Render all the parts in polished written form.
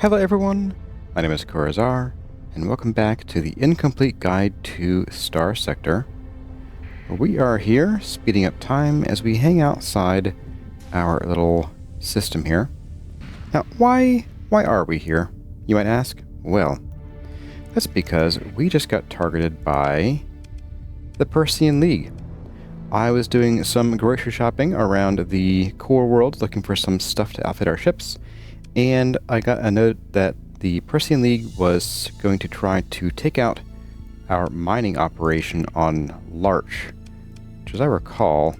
Hello everyone, my name is Corazar, and welcome back to the Incomplete Guide to Starsector. We are here, speeding up time as we hang outside our little system here. Now, why are we here, you might ask? Well, that's because we just got targeted by the Persean League. I was doing some grocery shopping around the core world, looking for some stuff to outfit our ships, and I got a note that the Persean League was going to try to take out our mining operation on Larch, which, as I recall,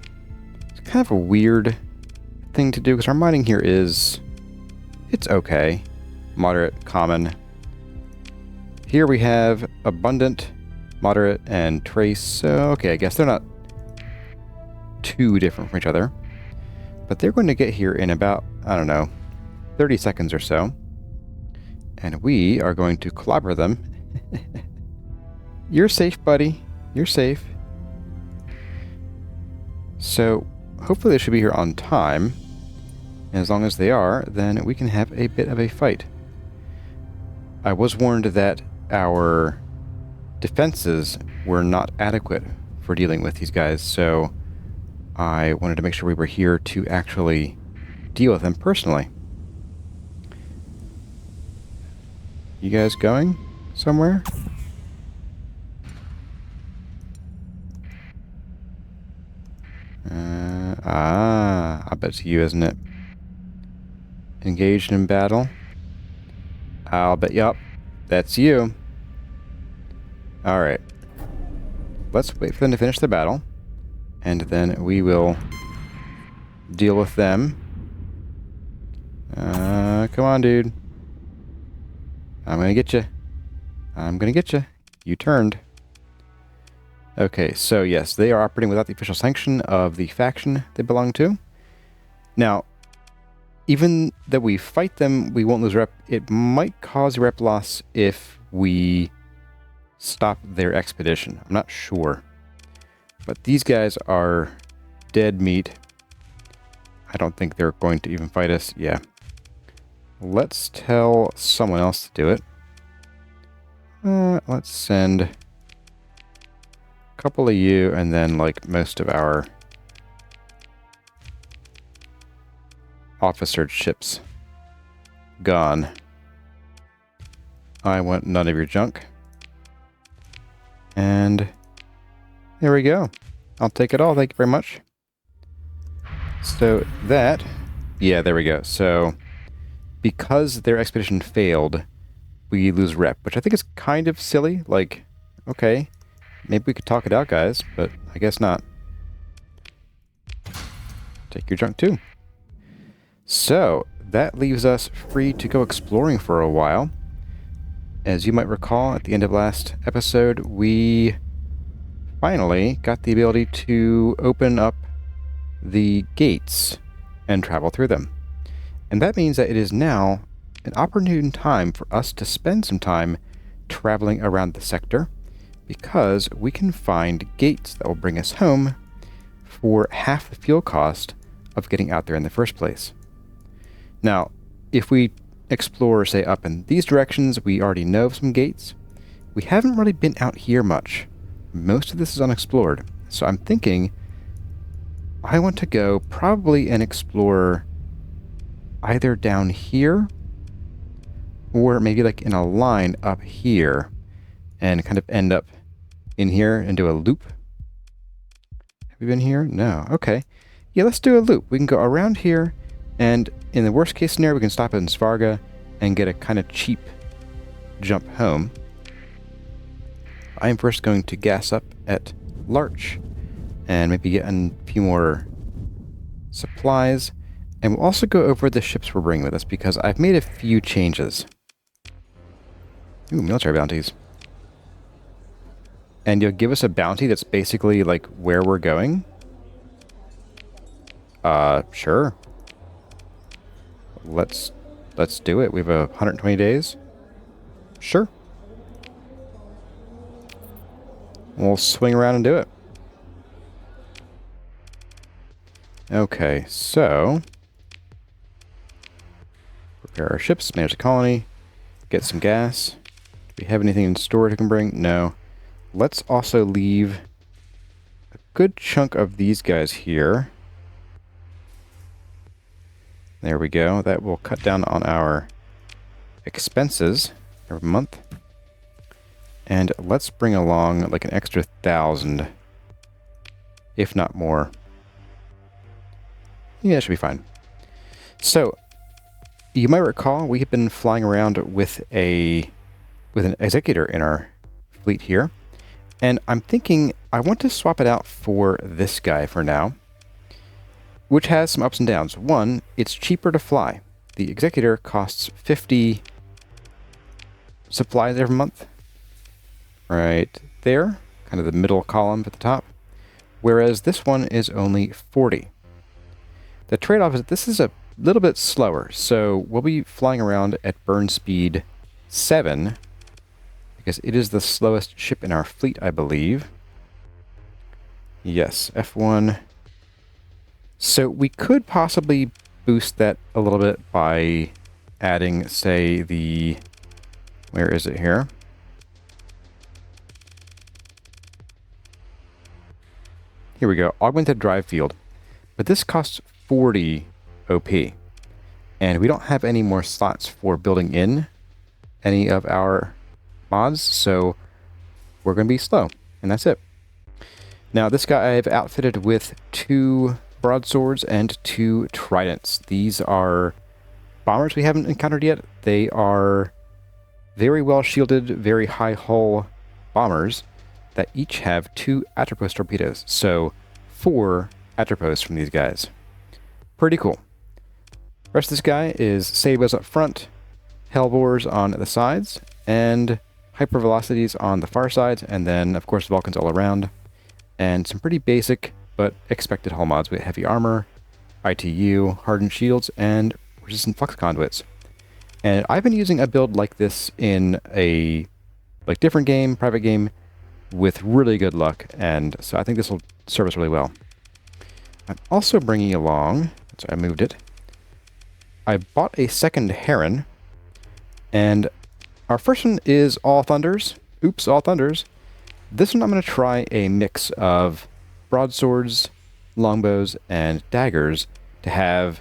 is kind of a weird thing to do because our mining here it's okay, moderate, common. Here we have abundant, moderate, and trace. So, okay, I guess they're not too different from each other, but they're going to get here in about, I don't know, 30 seconds or so, and we are going to clobber them. You're safe, buddy. You're safe. So, hopefully they should be here on time, and as long as they are, then we can have a bit of a fight. I was warned that our defenses were not adequate for dealing with these guys, so I wanted to make sure we were here to actually deal with them personally. You guys going somewhere? I bet it's you, isn't it? Engaged in battle? I'll bet, yup, that's you. Alright. Let's wait for them to finish the battle, and then we will deal with them. Come on, dude. I'm gonna get you. I'm gonna get you. You turned. Okay, so yes, they are operating without the official sanction of the faction they belong to. Now, even that we fight them, we won't lose rep. It might cause rep loss if we stop their expedition. I'm not sure. But these guys are dead meat. I don't think they're going to even fight us. Yeah. Let's tell someone else to do it. Let's send a couple of you and then like most of our officered ships gone. I want none of your junk. And there we go. I'll take it all. Thank you very much. So that, yeah, there we go. So because their expedition failed, we lose rep, which I think is kind of silly. Like, okay, maybe we could talk it out, guys, but I guess not. Take your junk too. So that leaves us free to go exploring for a while. As you might recall, at the end of last episode, we finally got the ability to open up the gates and travel through them. And that means that it is now an opportune time for us to spend some time traveling around the sector, because we can find gates that will bring us home for half the fuel cost of getting out there in the first place. Now, if we explore, say, up in these directions, we already know of some gates. We haven't really been out here much. Most of this is unexplored. So I'm thinking I want to go probably and explore either down here or maybe like in a line up here and kind of end up in here and do a loop. Have we been here? No. Okay. Yeah, let's do a loop. We can go around here, and in the worst case scenario, we can stop in Svarga and get a kind of cheap jump home. I am first going to gas up at Larch and maybe get a few more supplies. And we'll also go over the ships we're bringing with us, because I've made a few changes. Ooh, military bounties. And you'll give us a bounty that's basically like where we're going? Sure. Let's do it. We have 120 days. Sure. We'll swing around and do it. Okay, so Repair our ships, manage the colony, get some gas. Do we have anything in storage we can bring? No. Let's also leave a good chunk of these guys here. There we go. That will cut down on our expenses every month. And let's bring along like an extra 1,000, if not more. Yeah, it should be fine. So, you might recall we have been flying around with an executor in our fleet here. And I'm thinking I want to swap it out for this guy for now, which has some ups and downs. One, it's cheaper to fly. The executor costs 50 supplies every month. Right there, kind of the middle column at the top. Whereas this one is only 40. The trade-off is that this is a little bit slower, so we'll be flying around at burn speed 7, because it is the slowest ship in our fleet, I believe. Yes, F1. So we could possibly boost that a little bit by adding, say, the... Where is it here? Here we go, augmented drive field. But this costs 40 OP. And we don't have any more slots for building in any of our mods, so we're going to be slow, and that's it. Now, this guy I've outfitted with 2 broadswords and 2 tridents. These are bombers we haven't encountered yet. They are very well shielded, very high hull bombers that each have 2 Atropos torpedoes. So 4 Atropos from these guys. Pretty cool. The rest of this guy is Sabers up front, Hellbores on the sides, and Hypervelocities on the far sides, and then, of course, Vulcans all around. And some pretty basic but expected hull mods with heavy armor, ITU, hardened shields, and resistant flux conduits. And I've been using a build like this in a different game, private game, with really good luck, and so I think this will serve us really well. I'm also bringing along, so I moved it, I bought a second Heron, and our first one is all thunders. Oops, all thunders. This one I'm going to try a mix of broadswords, longbows, and daggers to have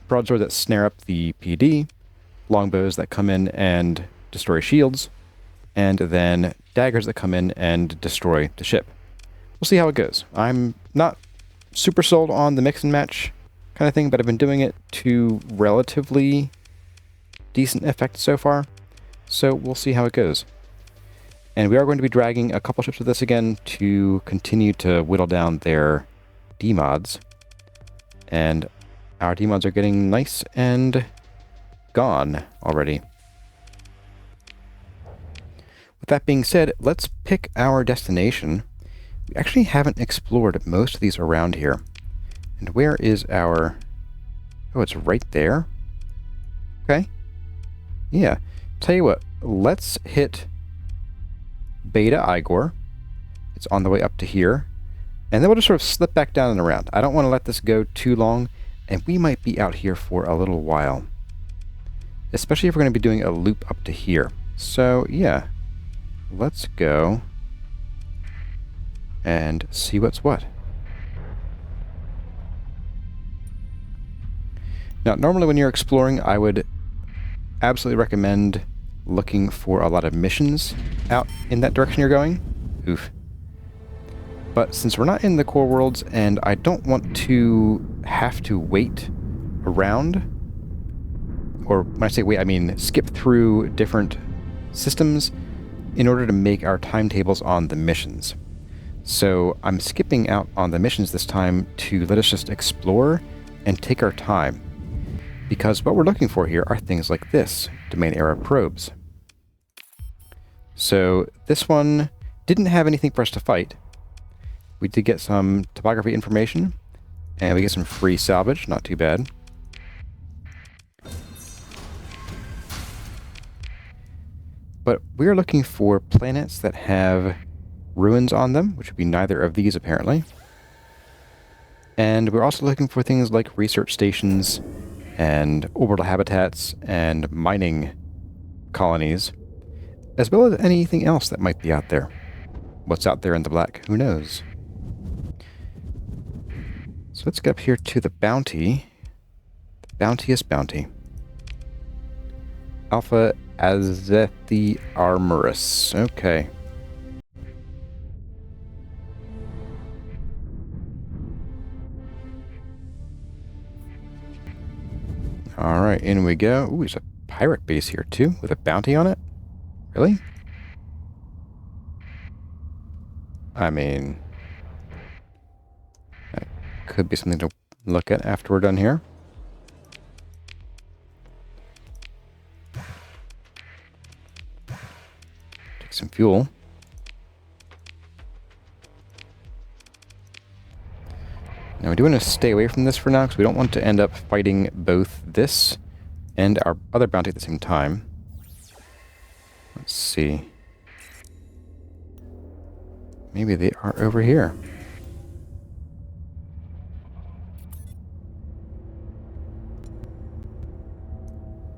broadswords that snare up the PD, longbows that come in and destroy shields, and then daggers that come in and destroy the ship. We'll see how it goes. I'm not super sold on the mix and match kind of thing, but I've been doing it to relatively decent effect so far, so we'll see how it goes. And we are going to be dragging a couple ships with this again to continue to whittle down their D-mods. And our D-mods are getting nice and gone already. With that being said, let's pick our destination. We actually haven't explored most of these around here. And where is our... Oh, it's right there? Okay. Yeah. Tell you what, let's hit Beta Igor. It's on the way up to here. And then we'll just sort of slip back down and around. I don't want to let this go too long, and we might be out here for a little while. Especially if we're going to be doing a loop up to here. So, yeah. Let's go and see what's what. Now, normally when you're exploring, I would absolutely recommend looking for a lot of missions out in that direction you're going. Oof. But since we're not in the core worlds, and I don't want to have to wait around, or when I say wait, I mean skip through different systems in order to make our timetables on the missions. So I'm skipping out on the missions this time to let us just explore and take our time. Because what we're looking for here are things like this, Domain Era Probes. So this one didn't have anything for us to fight. We did get some topography information, and we get some free salvage, not too bad. But we're looking for planets that have ruins on them, which would be neither of these apparently. And we're also looking for things like research stations and orbital habitats and mining colonies, as well as anything else that might be out there. What's out there in the black? Who knows? So let's get up here to the bounty. The bountiest bounty. Alpha Azethi Armorus. Okay. Alright, in we go. Ooh, there's a pirate base here too, with a bounty on it? Really? I mean, that could be something to look at after we're done here. Take some fuel. Now we do want to stay away from this for now, because we don't want to end up fighting both this and our other bounty at the same time. Let's see. Maybe they are over here.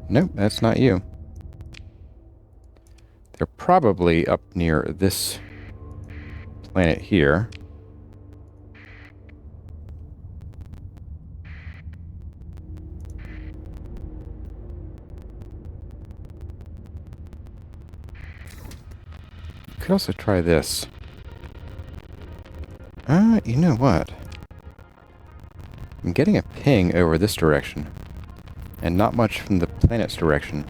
Nope, that's not you. They're probably up near this planet here. Could also try this. You know what? I'm getting a ping over this direction, and not much from the planet's direction.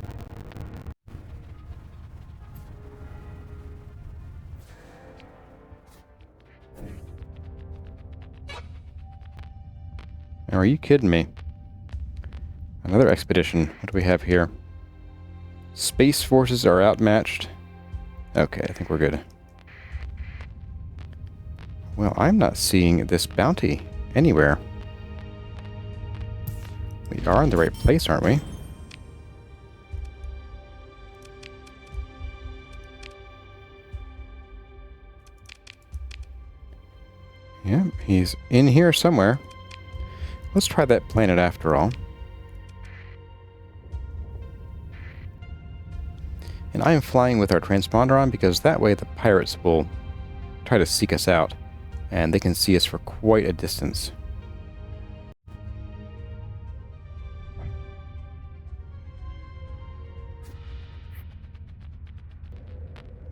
Now, are you kidding me? Another expedition. What do we have here? Space forces are outmatched. Okay, I think we're good. Well, I'm not seeing this bounty anywhere. We are in the right place, aren't we? Yeah, he's in here somewhere. Let's try that planet after all. And I am flying with our transponder on because that way the pirates will try to seek us out, and they can see us for quite a distance.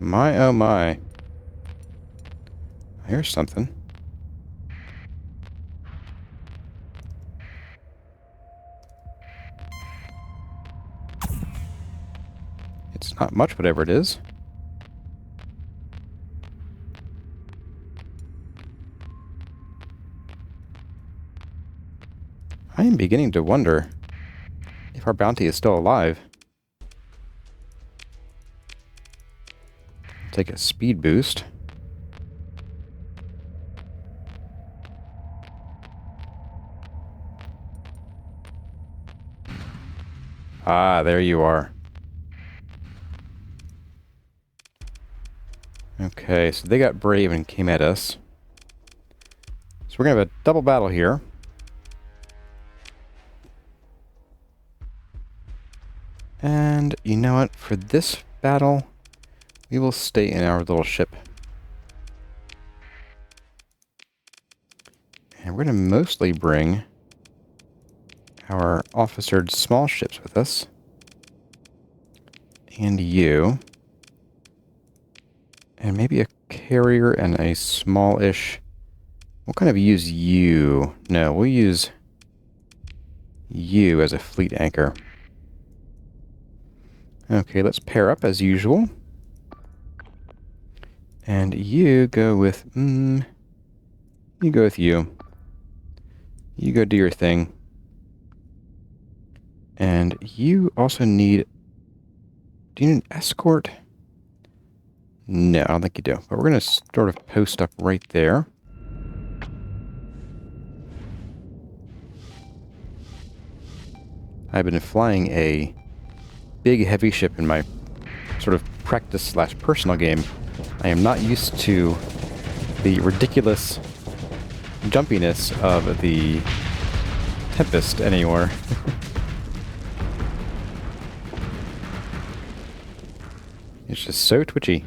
My oh my. Here's something. It's not much, whatever it is. I am beginning to wonder if our bounty is still alive. Take a speed boost. Ah, there you are. Okay, so they got brave and came at us. So we're going to have a double battle here. And you know what? For this battle, we will stay in our little ship. And we're going to mostly bring our officered small ships with us. And you. And maybe a carrier and a smallish... We'll kind of use you. No, we'll use you as a fleet anchor. Okay, let's pair up as usual. And you go with... you go with you. You go do your thing. And you also need... Do you need an escort? No, I don't think you do. But we're going to sort of post up right there. I've been flying a big heavy ship in my sort of practice/personal game. I am not used to the ridiculous jumpiness of the Tempest anymore. It's just so twitchy.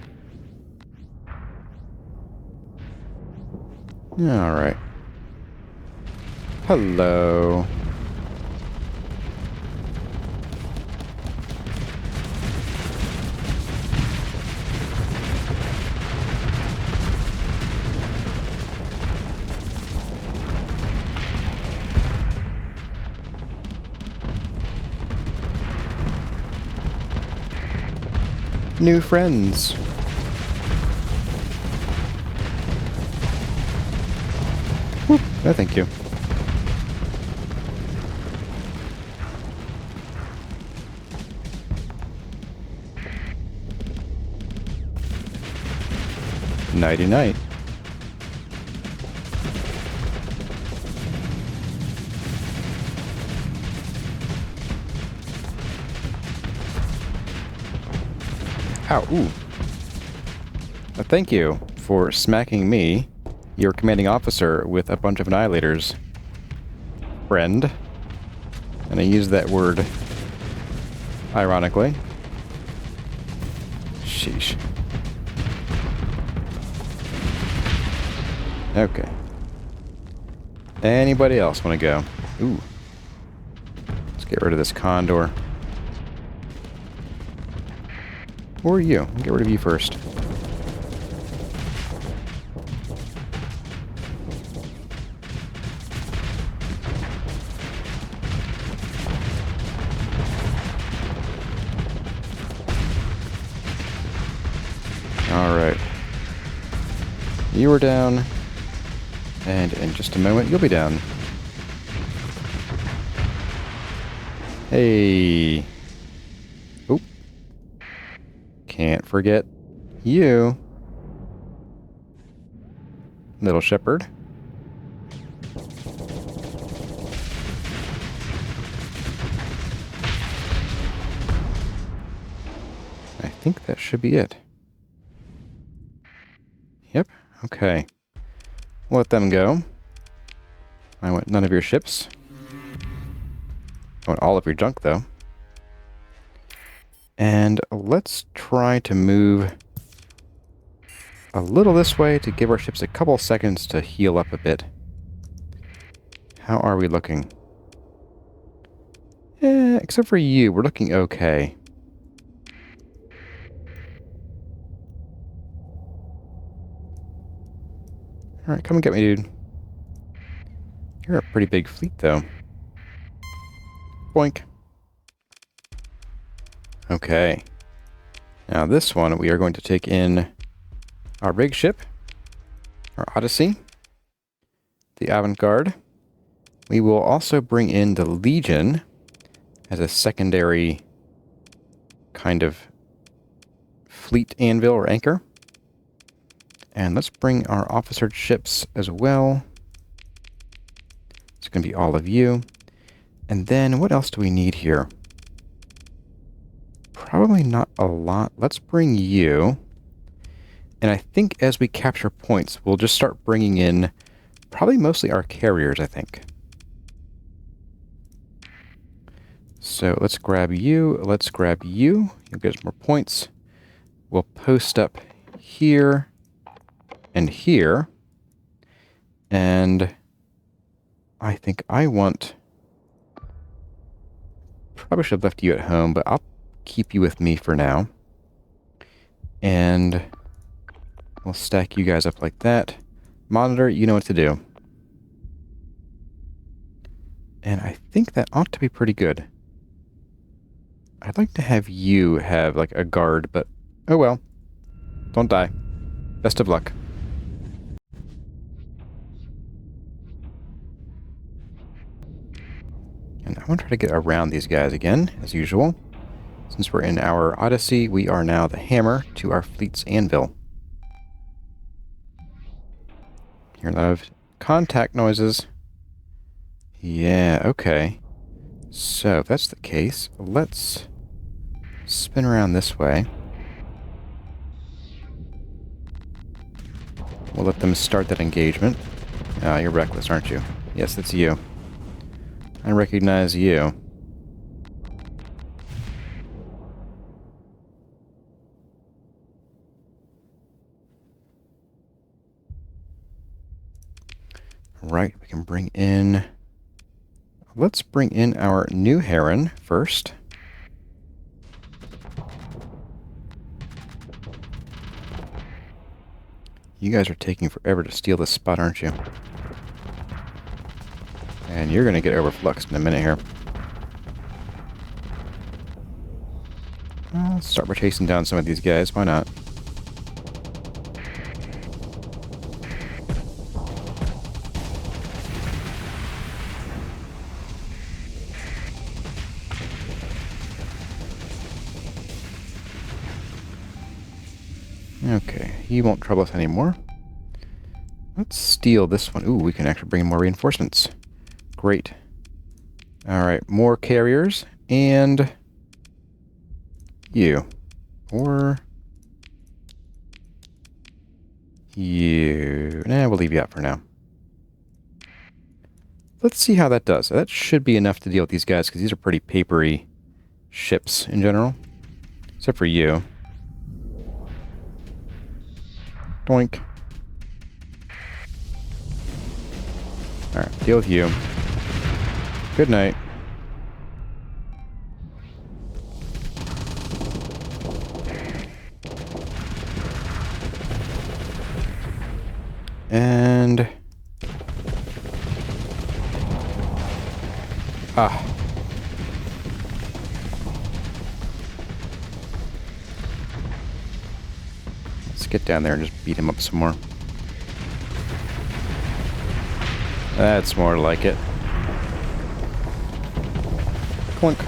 Alright. Hello. New friends. Whoop. No, thank you. Nighty night. Ow, ooh. Thank you for smacking me, your commanding officer, with a bunch of annihilators. Friend. And I use that word ironically. Sheesh. Okay. Anybody else want to go? Ooh. Let's get rid of this condor. Or you. I'll get rid of you first. Alright. You are down. And in just a moment, you'll be down. Hey. Oop. Can't forget you. Little shepherd. I think that should be it. Yep. Okay. Let them go. I want none of your ships. I want all of your junk, though. And let's try to move a little this way to give our ships a couple seconds to heal up a bit. How are we looking? Except for you, we're looking okay. Alright, come and get me, dude. You're a pretty big fleet, though. Boink. Okay. Now this one, we are going to take in our big ship, our Odyssey, the Avant-Garde. We will also bring in the Legion as a secondary kind of fleet anvil or anchor. And let's bring our officered ships as well. It's going to be all of you. And then what else do we need here? Probably not a lot. Let's bring you. And I think as we capture points, we'll just start bringing in probably mostly our carriers, I think. So let's grab you. Let's grab you. You'll get us more points. We'll post up here and here. And I think I want... Probably should have left you at home, but I'll keep you with me for now. And we'll stack you guys up like that. Monitor, you know what to do. And I think that ought to be pretty good. I'd like to have you have like a guard, but oh well. Don't die. Best of luck. And I want to try to get around these guys again, as usual. Since we're in our Odyssey, we are now the hammer to our fleet's anvil. Hear a lot of contact noises. Yeah, okay. So, if that's the case, let's spin around this way. We'll let them start that engagement. You're reckless, aren't you? Yes, that's you. I recognize you. Right, we can bring in... Let's bring in our new heron first. You guys are taking forever to steal this spot, aren't you? And you're going to get overfluxed in a minute here. Let's start by chasing down some of these guys. Why not? Okay, he won't trouble us anymore. Let's steal this one. Ooh, we can actually bring in more reinforcements. Great. Alright, more carriers, and... you. Or... you. Nah, we'll leave you out for now. Let's see how that does. That should be enough to deal with these guys, because these are pretty papery ships in general. Except for you. Doink. Alright, deal with you. Good night. And... ah. Let's get down there and just beat him up some more. That's more like it. Clunk.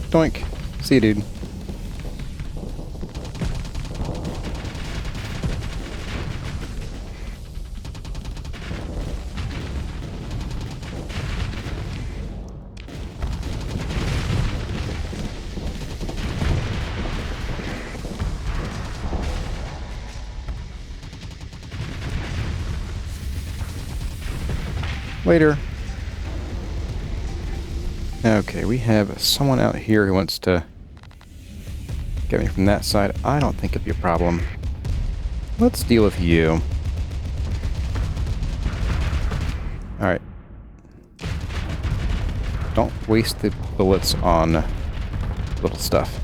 Doink. See you, dude. Later. Okay, we have someone out here who wants to get me from that side. I don't think it'd be a problem. Let's deal with you. Alright. Don't waste the bullets on little stuff.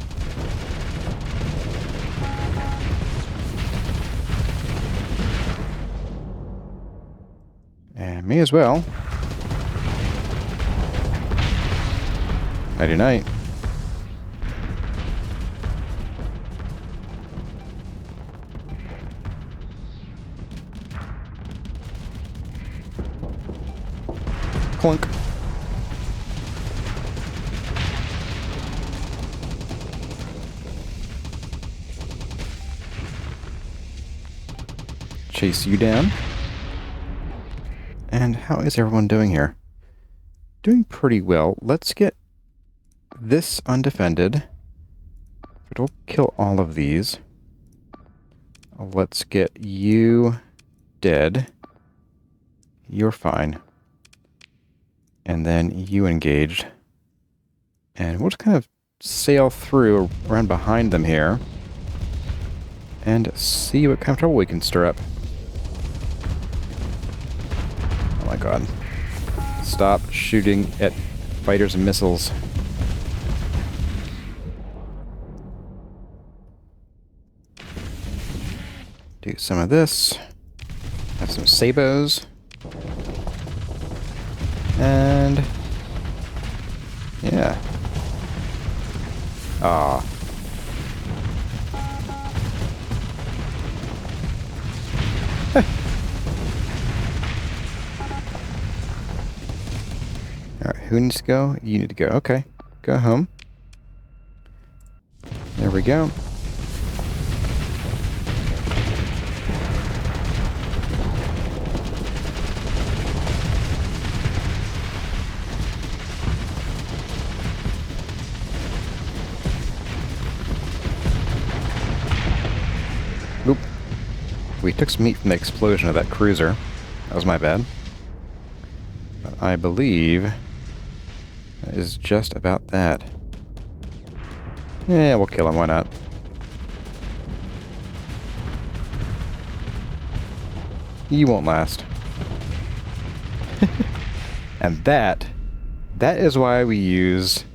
And me as well. Nighty night. Clunk. Chase you down. And how is everyone doing here? Doing pretty well. Let's get this undefended. It'll kill all of these. Let's get you dead. You're fine. And then you engaged. And we'll just kind of sail through around behind them here. And see what kind of trouble we can stir up. Oh my god. Stop shooting at fighters and missiles. Do some of this. Have some sabos. And... yeah. Ah. Alright, who needs to go? You need to go. Okay. Go home. There we go. Oop. We took some meat from the explosion of that cruiser. That was my bad. But I believe that is just about that. Yeah, we'll kill him, why not? You won't last. And that is why we use,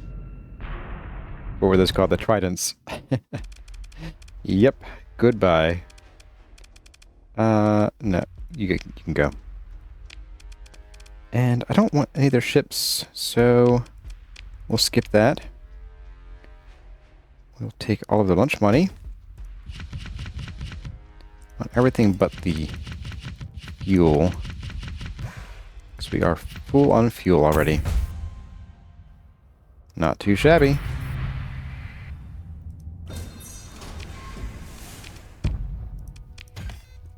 what were those called? The tridents. Yep. Goodbye. No. You can go. And I don't want any of their ships, so we'll skip that. We'll take all of the lunch money. On everything but the fuel. Because we are full on fuel already. Not too shabby.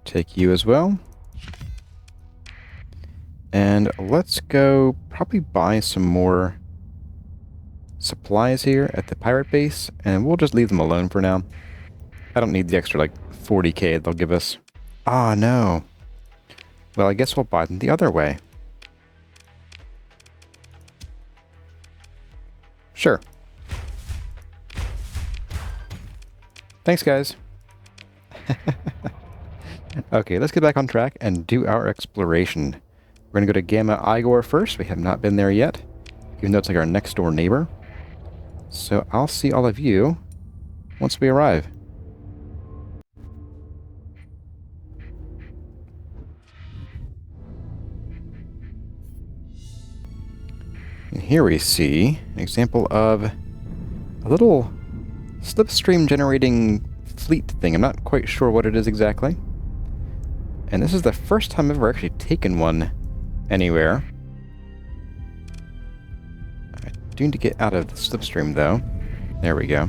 Take you as well. And let's go probably buy some more supplies here at the pirate base, and we'll just leave them alone for now. I don't need the extra, like, 40k they'll give us. Ah, no. Well, I guess we'll buy them the other way. Sure. Thanks, guys. Okay, let's get back on track and do our exploration. We're going to go to Gamma Igor first. We have not been there yet, even though it's like our next door neighbor. So I'll see all of you once we arrive. And here we see an example of a little slipstream generating fleet thing. I'm not quite sure what it is exactly. And this is the first time I've ever actually taken one anywhere. I do need to get out of the slipstream, though. There we go.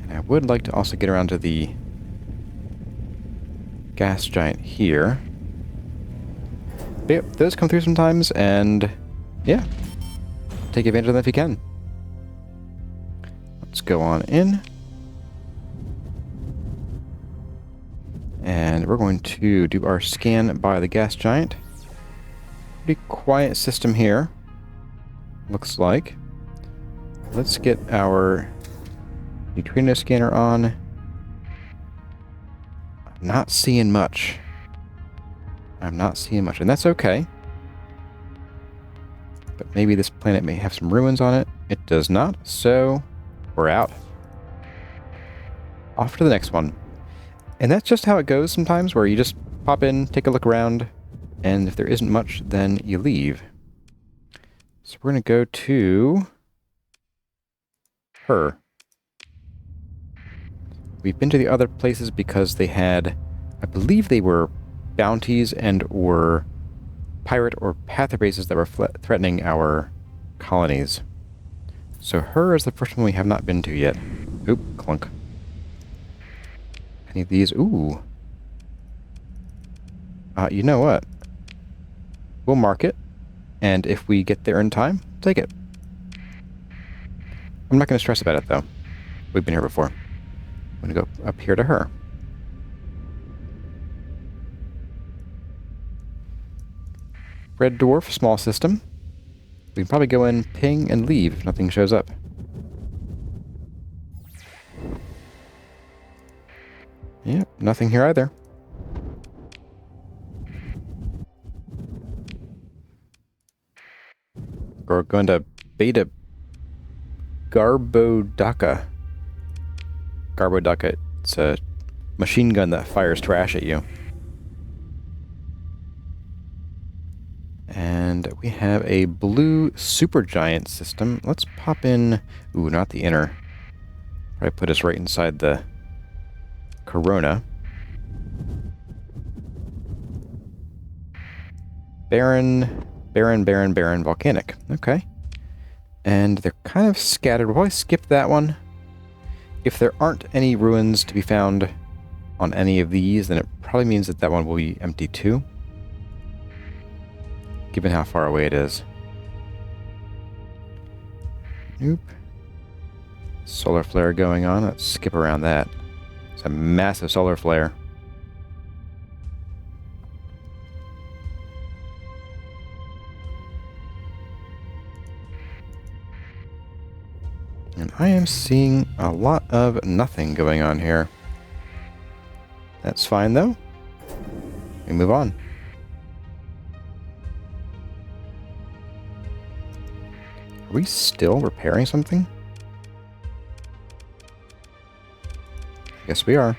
And I would like to also get around to the gas giant here. But yep, those come through sometimes, and yeah, take advantage of them if you can. Let's go on in. And we're going to do our scan by the gas giant. Pretty quiet system here, looks like. Let's get our neutrino scanner on. I'm not seeing much. I'm not seeing much, and that's okay. But maybe this planet may have some ruins on it. It does not, so we're out. Off to the next one. And that's just how it goes sometimes, where you just pop in, take a look around, and if there isn't much, then you leave. So we're going to go to her. We've been to the other places because they had, I believe they were bounties and or pirate or pather bases that were threatening our colonies. So her is the first one we have not been to yet. Oop, clunk. Any of these? Ooh. You know what? We'll mark it, and if we get there in time, take it. I'm not going to stress about it, though. We've been here before. I'm going to go up here to her. Red dwarf, small system. We can probably go in, ping, and leave if nothing shows up. Yep, nothing here either. We're going to Beta Garbodaka. Garbodaka, it's a machine gun that fires trash at you. And we have a blue supergiant system. Let's pop in... Ooh, not the inner. Probably put us right inside the Corona. Barren volcanic. Okay. And they're kind of scattered. We'll probably skip that one. If there aren't any ruins to be found on any of these, then it probably means that that one will be empty too, given how far away it is. Nope. Solar flare going on. Let's skip around that. It's a massive solar flare. And I am seeing a lot of nothing going on here. That's fine, though. We move on. Are we still repairing something? Yes, we are.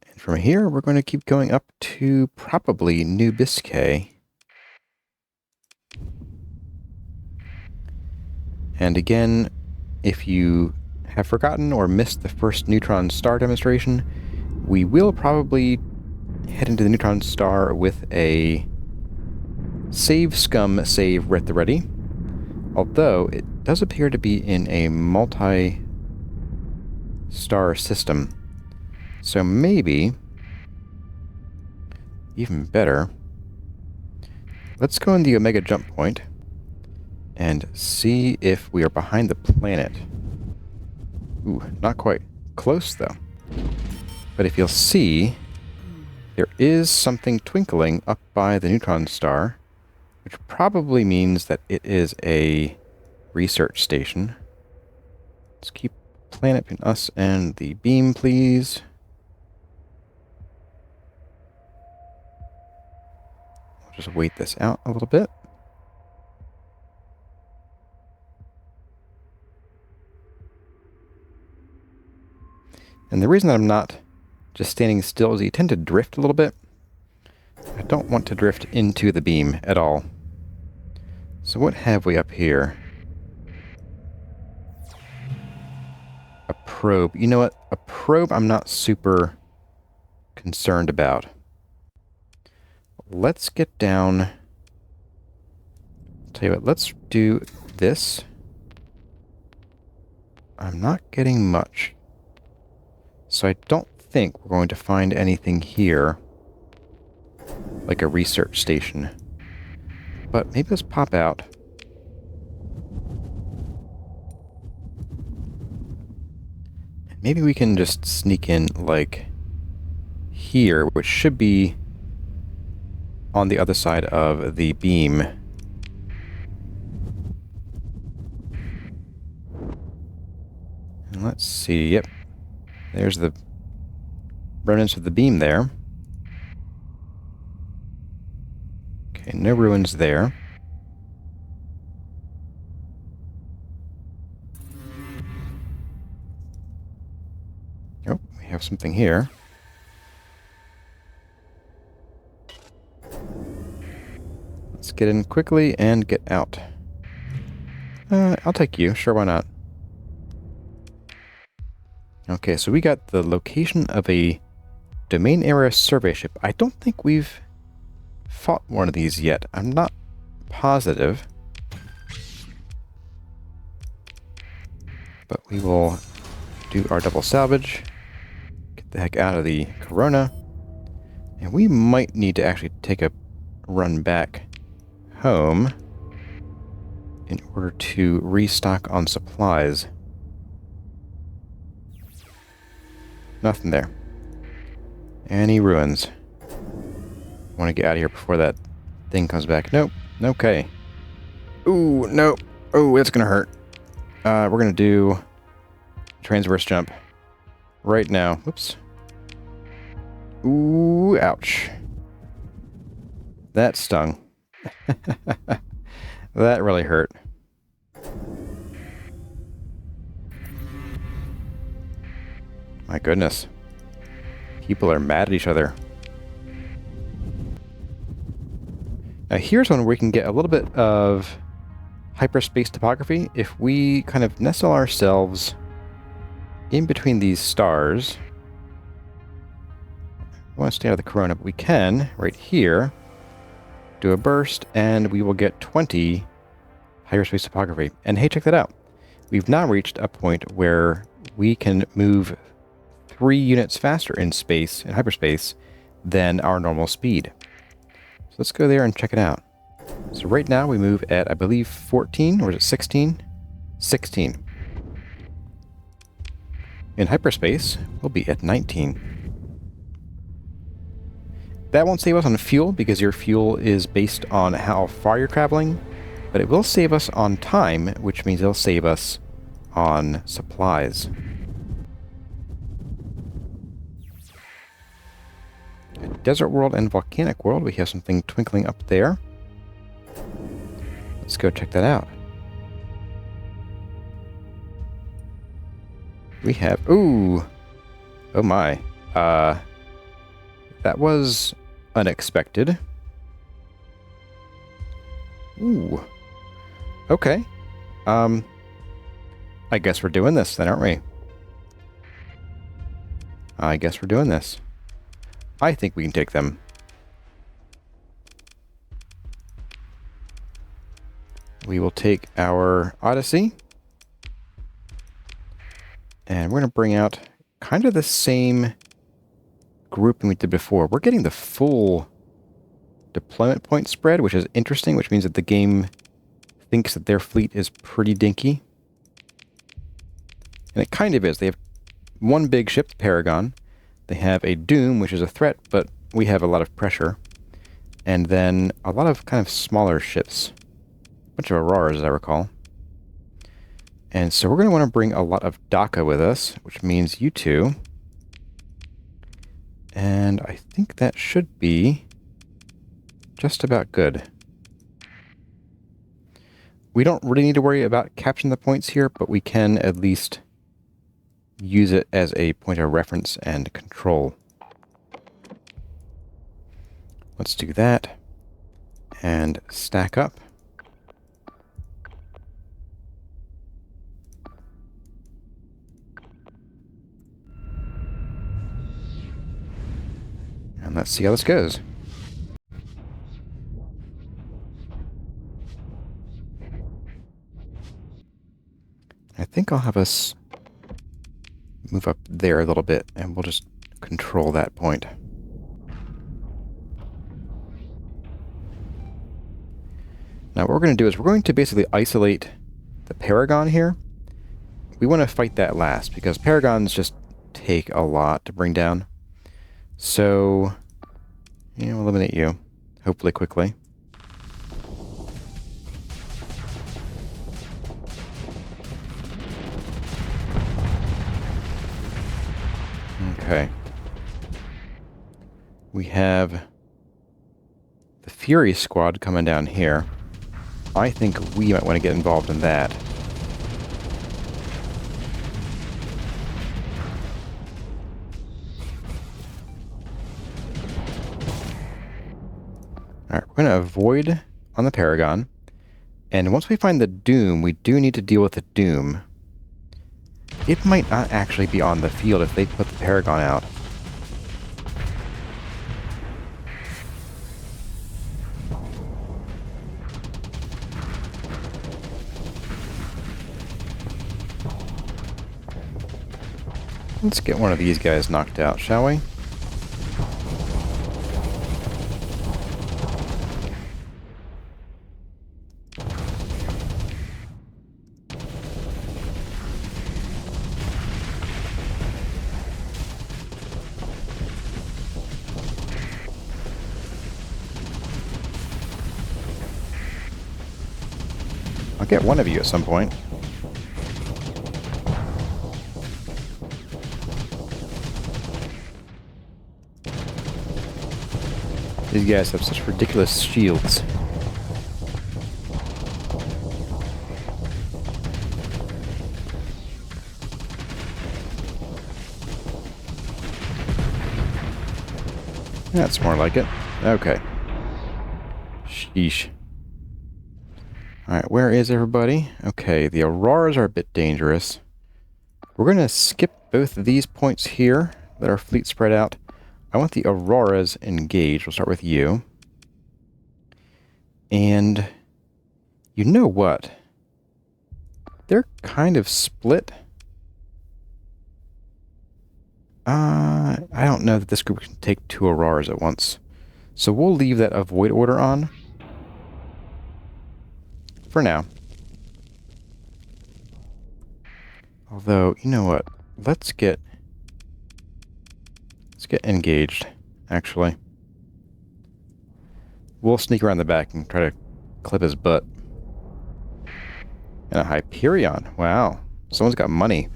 And from here, we're going to keep going up to probably New Biscay. And again, if you have forgotten or missed the first neutron star demonstration, we will probably head into the neutron star with a save scum save at the ready. Although it does appear to be in a multi-star system. So maybe, even better, let's go in the Omega jump point and see if we are behind the planet. Ooh, not quite. Close, though. But if you'll see, there is something twinkling up by the neutron star, which probably means that it is a research station. Let's keep planet between us and the beam, please. I'll just wait this out a little bit. And the reason that I'm not just standing still is you tend to drift a little bit. I don't want to drift into the beam at all. So what have we up here? A probe. You know what? A probe I'm not super concerned about. Let's get down. Tell you what, let's do this. I'm not getting much. So I don't think we're going to find anything here, like a research station. But maybe let's pop out. Maybe we can just sneak in, like, here, which should be on the other side of the beam. And let's see, yep. There's the remnants of the beam there. Okay, no ruins there. Oh, we have something here. Let's get in quickly and get out. I'll take you. Sure, why not? Okay, so we got the location of a domain area survey ship. I don't think we've fought one of these yet. I'm not positive. But we will do our double salvage. Get the heck out of the Corona. And we might need to actually take a run back home in order to restock on supplies. Nothing there. Any ruins? Want to get out of here before that thing comes back. Nope. Okay. Ooh, nope. Oh, it's going to hurt. We're going to do transverse jump right now. Whoops. Ooh, ouch. That stung. That really hurt. My goodness. People are mad at each other. Now here's one where we can get a little bit of hyperspace topography. If we kind of nestle ourselves in between these stars. We want to stay out of the Corona, but we can, right here, do a burst, and we will get 20 hyperspace topography. And hey, check that out. We've now reached a point where we can move 3 units faster in space, in hyperspace, than our normal speed. So let's go there and check it out. So right now we move at, I believe, 14, or is it 16? 16. In hyperspace, we'll be at 19. That won't save us on fuel, because your fuel is based on how far you're traveling, but it will save us on time, which means it'll save us on supplies. desert world and volcanic world. We have something twinkling up there. Let's go check that out. We have... Ooh! Oh my. That was unexpected. Ooh. Okay. I guess we're doing this then, aren't we? I guess we're doing this. I think we can take them. We will take our Odyssey. And we're going to bring out kind of the same grouping we did before. We're getting the full deployment point spread, which is interesting, which means that the game thinks that their fleet is pretty dinky. And it kind of is. They have one big ship, the Paragon. They have a Doom, which is a threat, but we have a lot of pressure. And then a lot of kind of smaller ships. A bunch of Auroras, as I recall. And so we're going to want to bring a lot of DACA with us, which means you two. And I think that should be just about good. We don't really need to worry about capturing the points here, but we can at least use it as a point of reference and control. Let's do that. And stack up. And let's see how this goes. I think I'll have us move up there a little bit, and we'll just control that point. Now what we're going to do is we're going to basically isolate the Paragon here. We want to fight that last, because Paragons just take a lot to bring down. So, we'll eliminate you, hopefully quickly. Okay. We have the Fury squad coming down here. I think we might want to get involved in that. Alright, we're going to avoid on the Paragon. And once we find the Doom, we do need to deal with the Doom. It might not actually be on the field if they put the Paragon out. Let's get one of these guys knocked out, shall we? I'll get one of you at some point. These guys have such ridiculous shields. That's more like it. Okay. Sheesh. Alright, where is everybody? Okay, the Auroras are a bit dangerous. We're going to skip both of these points here. Let our fleet spread out. I want the Auroras engaged. We'll start with you. And you know what? They're kind of split. I don't know that this group can take two Auroras at once. So we'll leave that avoid order on. For now. Although, you know what? Let's get engaged, actually. We'll sneak around the back and try to clip his butt. And a Hyperion. Wow. Someone's got money.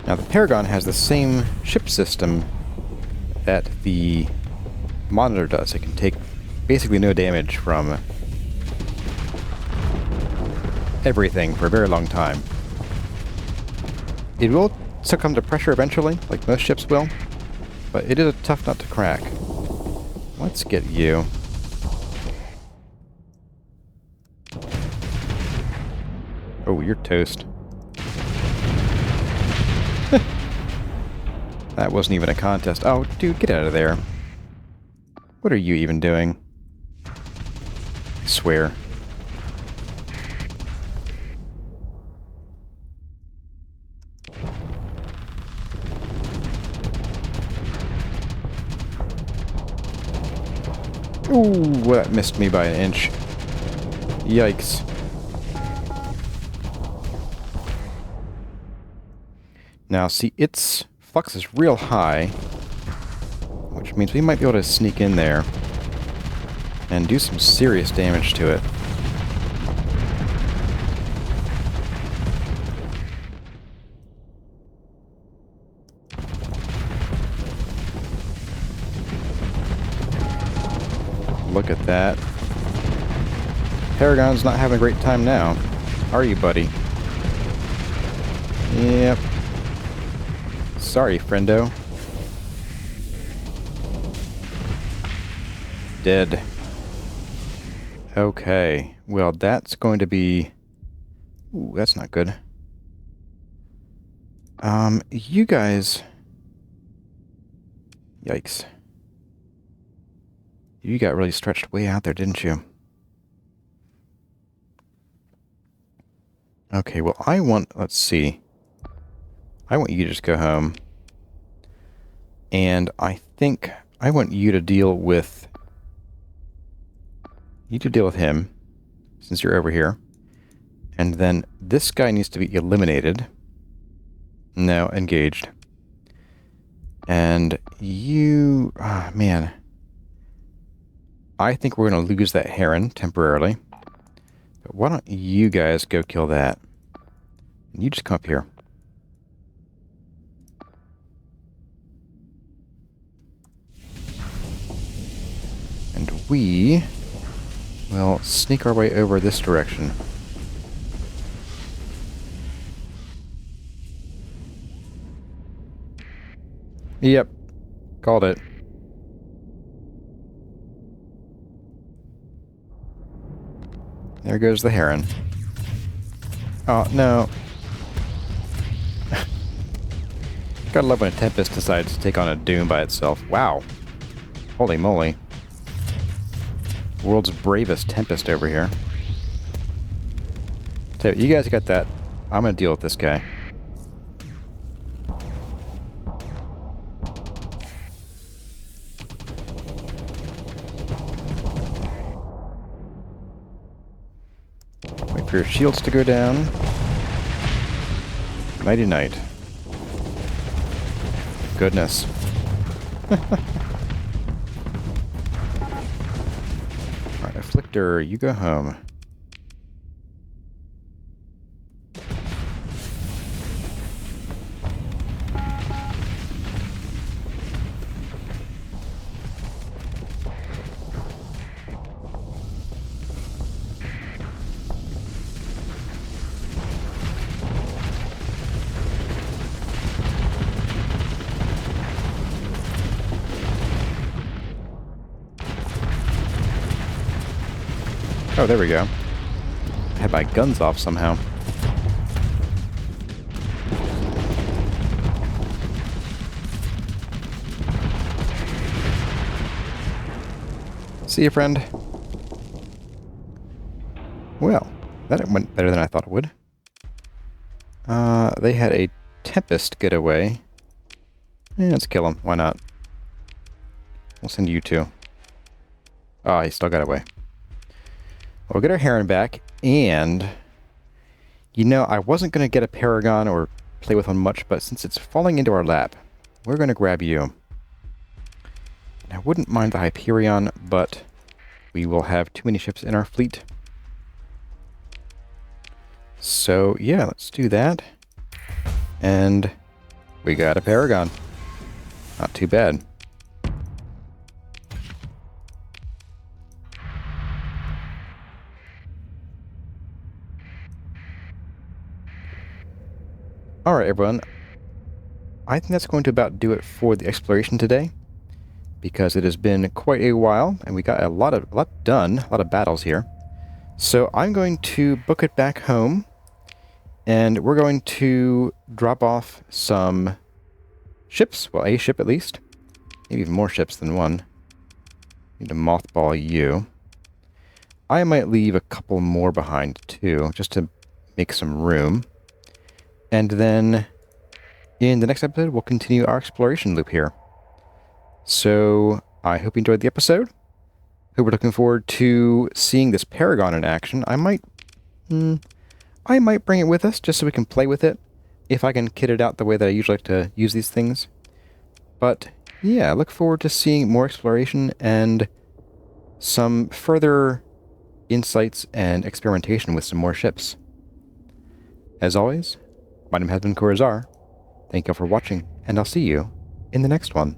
Now, the Paragon has the same ship system that the Monitor does. It can take basically no damage from everything for a very long time. It will succumb to pressure eventually, like most ships will, but it is a tough nut to crack. Let's get you. Oh, you're toast. That wasn't even a contest. Oh, dude, get out of there. What are you even doing? I swear. Ooh, that missed me by an inch. Yikes. Now, see, its flux is real high, which means we might be able to sneak in there and do some serious damage to it. Look at that. Paragon's not having a great time now, are you, buddy? Yep. Sorry, friendo. Dead. Okay. Well, that's going to be... Ooh, that's not good. You guys... Yikes. You got really stretched way out there, didn't you? Okay, well, I want... Let's see. I want you to just go home. And I think I want you to deal with... You to deal with him, since you're over here. And then this guy needs to be eliminated. No, engaged. And you... Ah, man. I think we're going to lose that Heron temporarily. But why don't you guys go kill that? And you just come up here. And we will sneak our way over this direction. Yep. Called it. There goes the Heron. Oh, no. Gotta love when a Tempest decides to take on a Doom by itself. Wow. Holy moly. World's bravest Tempest over here. So, you guys got that. I'm gonna deal with this guy. Wait for your shields to go down. Nighty night. Goodness. Alright, Afflictor, you go home. Oh, there we go. I had my guns off somehow. See you, friend. Well, that went better than I thought it would. They had a Tempest getaway. Yeah, let's kill him. Why not? We'll send you two. Oh, he still got away. We'll get our Heron back, and... You know, I wasn't going to get a Paragon or play with one much, but since it's falling into our lap, we're going to grab you. And I wouldn't mind the Hyperion, but we will have too many ships in our fleet. So, yeah, let's do that. And We got a Paragon. Not too bad. Alright, everyone. I think that's going to about do it for the exploration today, because it has been quite a while, and we got a lot done, a lot of battles here. So I'm going to book it back home, and we're going to drop off some ships. Well, a ship at least. Maybe even more ships than one. Need to mothball you. I might leave a couple more behind, too, just to make some room. And then, in the next episode, we'll continue our exploration loop here. So, I hope you enjoyed the episode. Hope we're looking forward to seeing this Paragon in action. I might bring it with us, just so we can play with it, if I can kit it out the way that I usually like to use these things. But, yeah, look forward to seeing more exploration and some further insights and experimentation with some more ships. As always, my name has been Corazar. Thank you all for watching, and I'll see you in the next one.